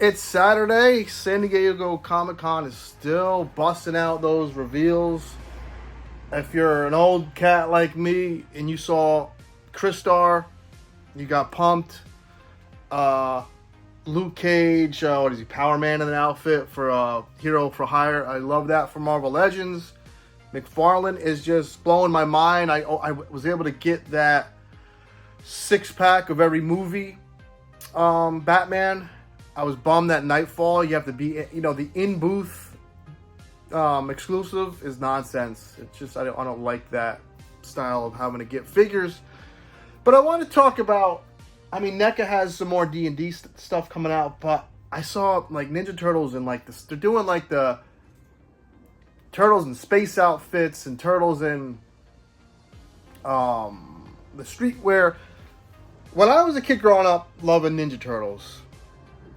It's Saturday. San Diego Comic-Con is still busting out those reveals. If you're an old cat like me and you saw Crystar, you got pumped. Luke Cage, what is he, Power Man in an outfit for Hero for Hire. I love that for Marvel Legends. McFarlane is just blowing my mind. I was able to get that 6-pack of every movie Batman. I was bummed that Nightfall, you have to be, the in-booth exclusive is nonsense. It's just, I don't like that style of having to get figures. But I want to talk about, NECA has some more D&D stuff coming out, but I saw, Ninja Turtles and, they're doing, the Turtles in space outfits and Turtles in the streetwear. When I was a kid growing up loving Ninja Turtles,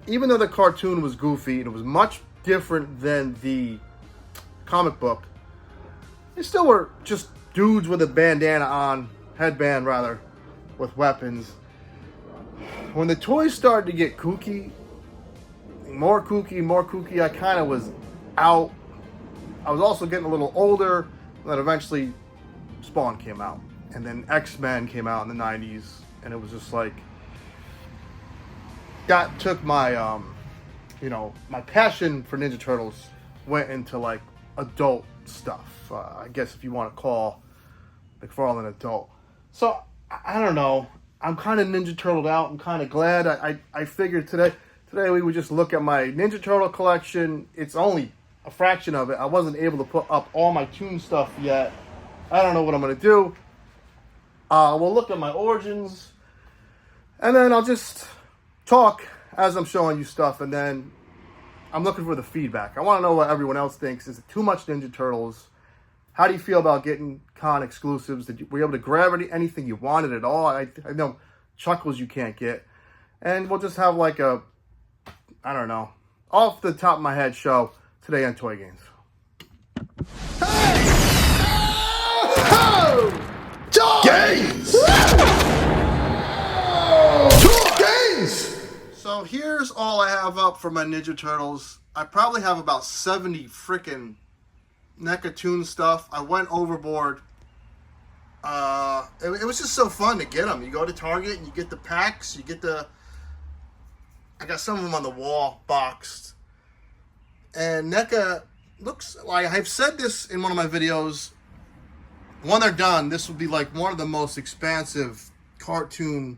even though the cartoon was goofy and it was much different than the comic book, they still were just dudes with a bandana on, headband rather, with weapons. When the toys started to get kooky, more kooky, I kind of was out. I was also getting a little older, and then eventually Spawn came out. And then X-Men came out in the 90s, and it was just like, that took my, my passion for Ninja Turtles went into, adult stuff. I guess if you want to call McFarlane adult. So, I don't know. I'm kind of Ninja Turtled out. I'm kind of glad. I figured today we would just look at my Ninja Turtle collection. It's only a fraction of it. I wasn't able to put up all my Toon stuff yet. I don't know what I'm going to do. We'll look at my Origins. And then I'll just talk as I'm showing you stuff. And then I'm looking for the feedback. I want to know what everyone else thinks. Is it too much Ninja Turtles? How do you feel about getting con exclusives? Were you able to grab anything you wanted at all? I know Chuckles you can't get. And we'll just have off the top of my head show today on Toy Games. Hey! Toy Games! Toy Games! So here's all I have up for my Ninja Turtles. I probably have about 70 freaking NECA Toon stuff. I went overboard. It was just so fun to get them. You go to Target and you get the packs. You get I got some of them on the wall, boxed. And NECA looks like, I've said this in one of my videos, when they're done, this will be one of the most expansive cartoon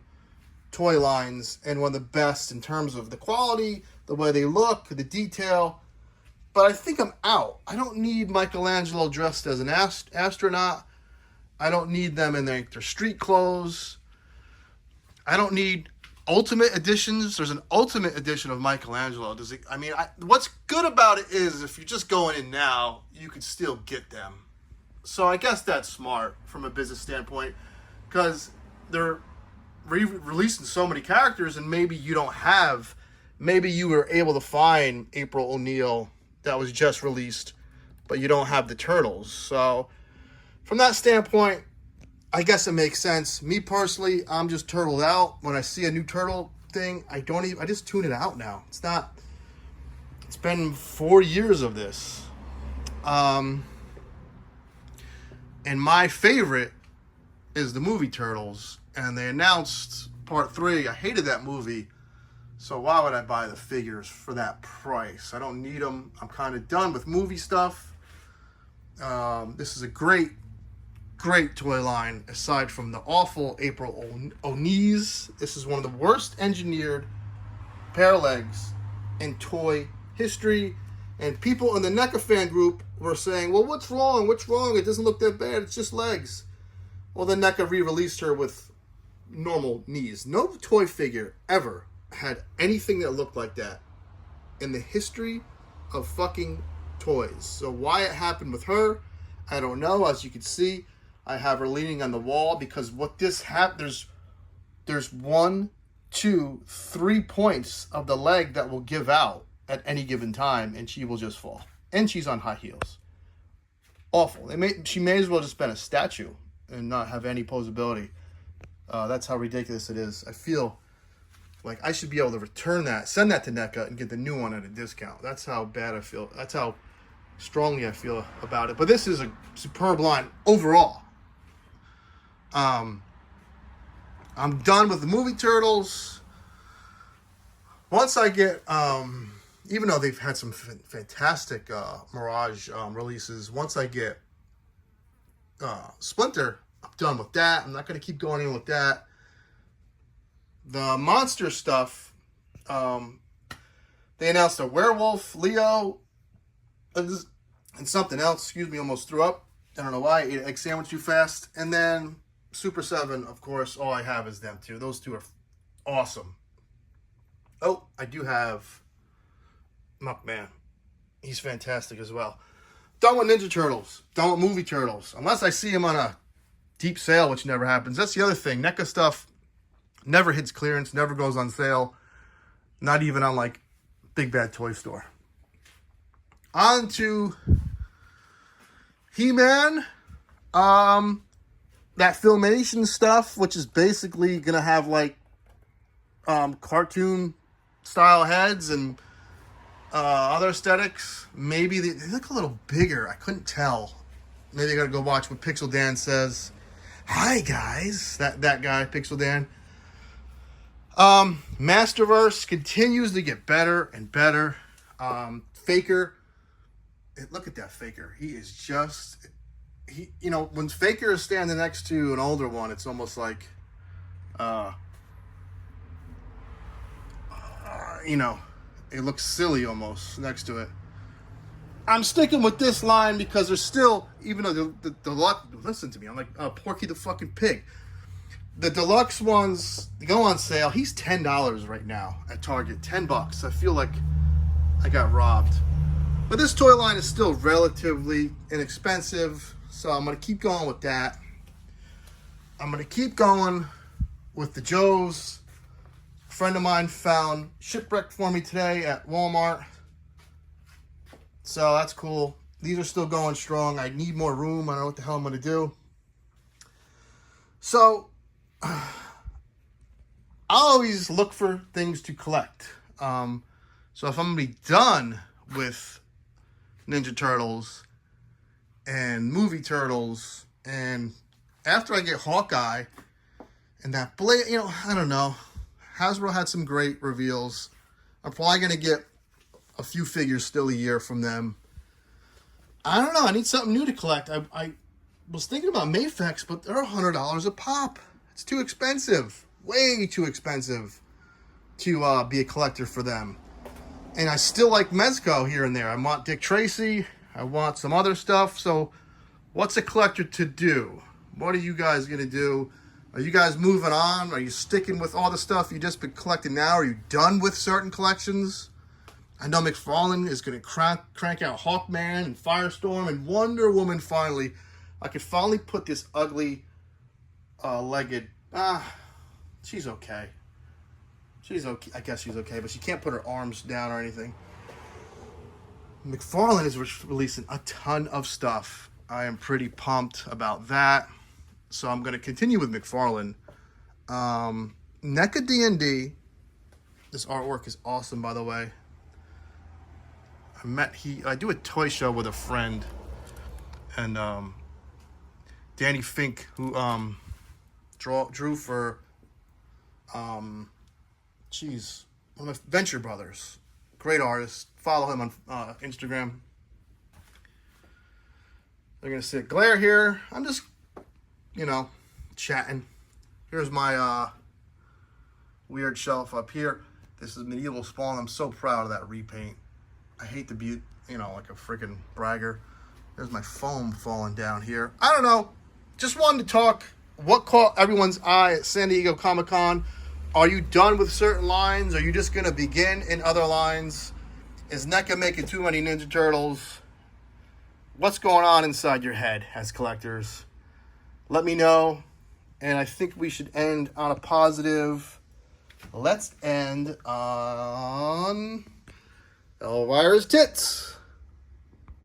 toy lines and one of the best in terms of the quality, the way they look, the detail. But I think I'm out. I don't need Michelangelo dressed as an astronaut. I don't need them in their street clothes. I don't need Ultimate Editions. There's an Ultimate Edition of Michelangelo. What's good about it is if you're just going in now, you can still get them. So I guess that's smart from a business standpoint because they're releasing so many characters and maybe you were able to find April O'Neil that was just released, but you don't have the Turtles. So from that standpoint, I guess it makes sense. Me personally, I'm just turtled out. When I see a new Turtle thing, I just tune it out now. It's been 4 years of this. And my favorite is the movie Turtles. And they announced part 3. I hated that movie. So why would I buy the figures for that price? I don't need them. I'm kind of done with movie stuff. This is a great toy line, aside from the awful April O'Neil's. This is one of the worst engineered pair of legs in toy history. And people in the NECA fan group were saying, well, what's wrong? It doesn't look that bad. It's just legs. Well, then NECA re-released her with normal knees. No toy figure ever had anything that looked like that in the history of fucking toys. So why it happened with her, I don't know. As you can see, I have her leaning on the wall because what this there's 1, 2, 3 points of the leg that will give out at any given time and she will just fall. And she's on high heels. Awful. She may as well just been a statue and not have any posability. That's how ridiculous it is. I feel Like, I should be able to return that, send that to NECA, and get the new one at a discount. That's how bad I feel. That's how strongly I feel about it. But this is a superb line overall. I'm done with the movie Turtles. Once I get, even though they've had some fantastic Mirage releases, once I get Splinter, I'm done with that. I'm not going to keep going in with that. The monster stuff, they announced a werewolf, Leo, and something else. Excuse me, almost threw up. I don't know why. I ate an egg sandwich too fast. And then Super 7, of course, all I have is them two. Those two are awesome. Oh, I do have Muckman. He's fantastic as well. Done with Ninja Turtles. Done with movie Turtles. Unless I see him on a deep sale, which never happens. That's the other thing. NECA stuff never hits clearance, never goes on sale. Not even on, like, Big Bad Toy Store. On to He-Man. That Filmation stuff, which is basically going to have, like, cartoon-style heads and other aesthetics. Maybe they look a little bigger. I couldn't tell. Maybe I got to go watch what Pixel Dan says. Hi, guys. That guy, Pixel Dan. Masterverse continues to get better and better. Faker, look at that Faker. He is just, when Faker is standing next to an older one, it's almost like, it looks silly almost next to it. I'm sticking with this line because there's still, even though the deluxe, listen to me, I'm like Porky the fucking Pig. The deluxe ones go on sale. He's $10 right now at Target. $10. I feel like I got robbed. But this toy line is still relatively inexpensive, so I'm going to keep going with that. I'm going to keep going with the Joes. A friend of mine found Shipwreck for me today at Walmart. So that's cool. These are still going strong. I need more room. I don't know what the hell I'm going to do. So I'll always look for things to collect. So if I'm going to be done with Ninja Turtles and movie Turtles, and after I get Hawkeye and that Blade, I don't know. Hasbro had some great reveals. I'm probably going to get a few figures still a year from them. I don't know. I need something new to collect. I was thinking about Mafex, but they're $100 a pop. It's too expensive. Way too expensive to be a collector for them. And I still like Mezco here and there. I want Dick Tracy. I want some other stuff. So what's a collector to do? What are you guys going to do? Are you guys moving on? Are you sticking with all the stuff you just been collecting now? Are you done with certain collections? I know McFarlane is going to crank out Hawkman and Firestorm and Wonder Woman finally. I could finally put this ugly legged... she's okay. She's okay. I guess she's okay, but she can't put her arms down or anything. McFarlane is releasing a ton of stuff. I am pretty pumped about that. So I'm going to continue with McFarlane. NECA TMNT. This artwork is awesome, by the way. I do a toy show with a friend, and Danny Fink, who drew for one of my Venture Brothers. Great artist. Follow him on Instagram. They're gonna sit glare here. I'm just chatting. Here's my weird shelf up here. This is Medieval Spawn. I'm so proud of that repaint. I hate to be, like a freaking bragger. There's my foam falling down here. I don't know. Just wanted to talk. What caught everyone's eye at San Diego Comic-Con? Are you done with certain lines? Are you just going to begin in other lines? Is NECA making too many Ninja Turtles? What's going on inside your head as collectors? Let me know. And I think we should end on a positive. Let's end on Elvira's tits.